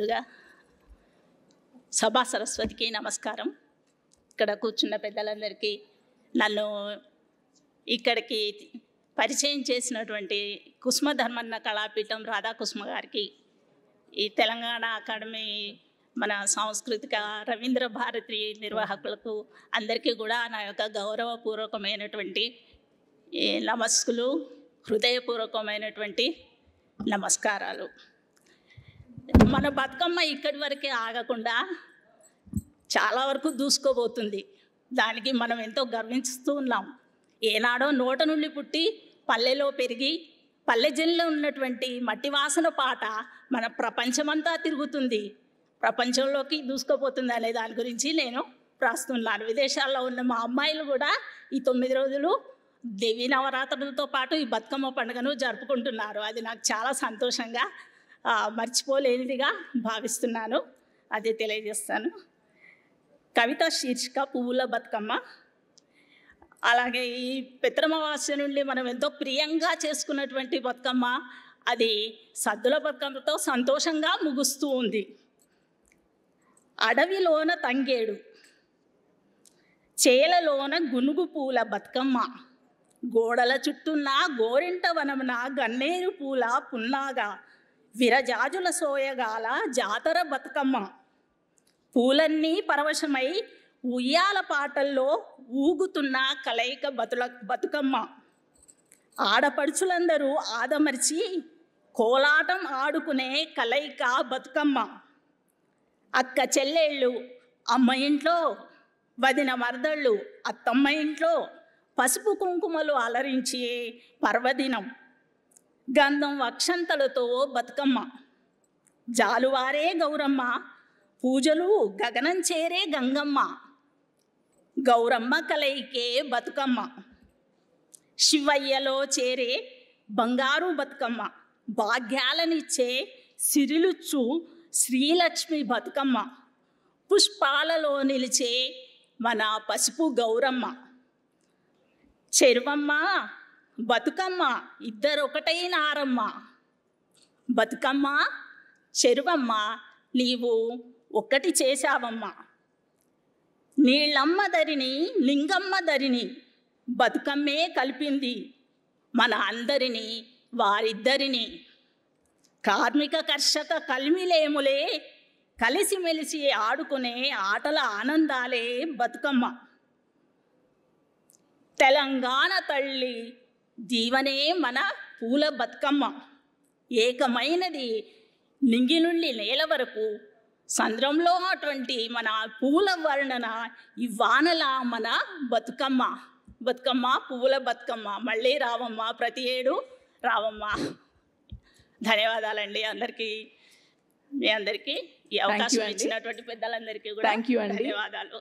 ముందుగా సభా సరస్వతికి నమస్కారం. ఇక్కడ కూర్చున్న పెద్దలందరికీ, నన్ను ఇక్కడికి పరిచయం చేసినటువంటి కుసుమధర్మన్న కళాపీఠం రాధాకుసుమ గారికి, ఈ తెలంగాణ అకాడమీ మన సాంస్కృతిక రవీంద్ర భారతి నిర్వాహకులకు అందరికీ కూడా నా యొక్క గౌరవపూర్వకమైనటువంటి నమస్సులు, హృదయపూర్వకమైనటువంటి నమస్కారాలు. మన బతుకమ్మ ఇక్కడి వరకే ఆగకుండా చాలా వరకు దూసుకోబోతుంది. దానికి మనం ఎంతో గర్విస్తూ ఉన్నాం. ఏనాడో నోట నుండి పుట్టి పల్లెలో పెరిగి పల్లెజల్లో ఉన్నటువంటి మట్టి వాసన పాట మన ప్రపంచమంతా తిరుగుతుంది, ప్రపంచంలోకి దూసుకోపోతుంది అనే దాని గురించి నేను రాస్తున్నాను. విదేశాల్లో ఉన్న మా అమ్మాయిలు కూడా ఈ 9 రోజులు దేవీ నవరాత్రులతో పాటు ఈ బతుకమ్మ పండుగను జరుపుకుంటున్నారు. అది నాకు చాలా సంతోషంగా, మర్చిపోలేనిదిగా భావిస్తున్నాను. అదే తెలియజేస్తాను. కవిత శీర్షిక పువ్వుల బతుకమ్మ. అలాగే ఈ పితృమవాస్య నుండి మనం ఎంతో ప్రియంగా చేసుకున్నటువంటి బతుకమ్మ, అది సద్దుల బతుకమ్మతో సంతోషంగా ముగుస్తూ ఉంది. అడవిలోన తంగేడు, చేలలోన గునుగు పూల బతుకమ్మ, గోడల చుట్టున్న గోరింట వనమున గన్నేరు పూల పున్నాగా, విరజాజుల సోయగాల జాతర బతుకమ్మ, పూలన్నీ పరవశమై ఉయ్యాల పాటల్లో ఊగుతున్న కలయిక బతుకమ్మ, ఆడపడుచులందరూ ఆదమర్చి కోలాటం ఆడుకునే కలయిక బతుకమ్మ, అక్క చెల్లెళ్ళు అమ్మ ఇంట్లో, వదిన మరదళ్ళు అత్తమ్మ ఇంట్లో పసుపు కుంకుమలు అలరించే పర్వదినం, గంధం అక్షంతలతో బతుకమ్మ, జాలువారే గౌరమ్మ, పూజలు గగనం చేరే గంగమ్మ, గౌరమ్మ కలయికే బతుకమ్మ, శివయ్యలో చేరే బంగారు బతుకమ్మ, భాగ్యాలనిచ్చే సిరిలుచ్చు శ్రీలక్ష్మి బతుకమ్మ, పుష్పాలలో నిలిచే మన పసుపు గౌరమ్మ, చెరువమ్మ బతుకమ్మ ఇద్దరొకటైన ఆరమ్మ, బతుకమ్మ చెరువమ్మ నీవు ఒక్కటి చేశావమ్మ, నీళ్ళమ్మ దరిని లింగమ్మ దరిని బతుకమ్మే కలిపింది మన అందరినీ వారిద్దరిని, కార్మిక కర్షక కలిమిలేములే కలిసిమెలిసి ఆడుకునే ఆటల ఆనందాలే బతుకమ్మ, తెలంగాణ తల్లి దీవనే మన పూల బతుకమ్మ, ఏకమైనది నింగి నుండి నేల వరకు సంద్రంలో అటువంటి మన పూల వర్ణన ఈ వానల మన బతుకమ్మ. బతుకమ్మ పువ్వుల బతుకమ్మ మళ్ళీ రావమ్మ, ప్రతి ఏడు రావమ్మ. ధన్యవాదాలండి అందరికీ. మీ అందరికీ ఈ అవకాశం ఇచ్చినటువంటి పెద్దలందరికీ కూడా ధన్యవాదాలు.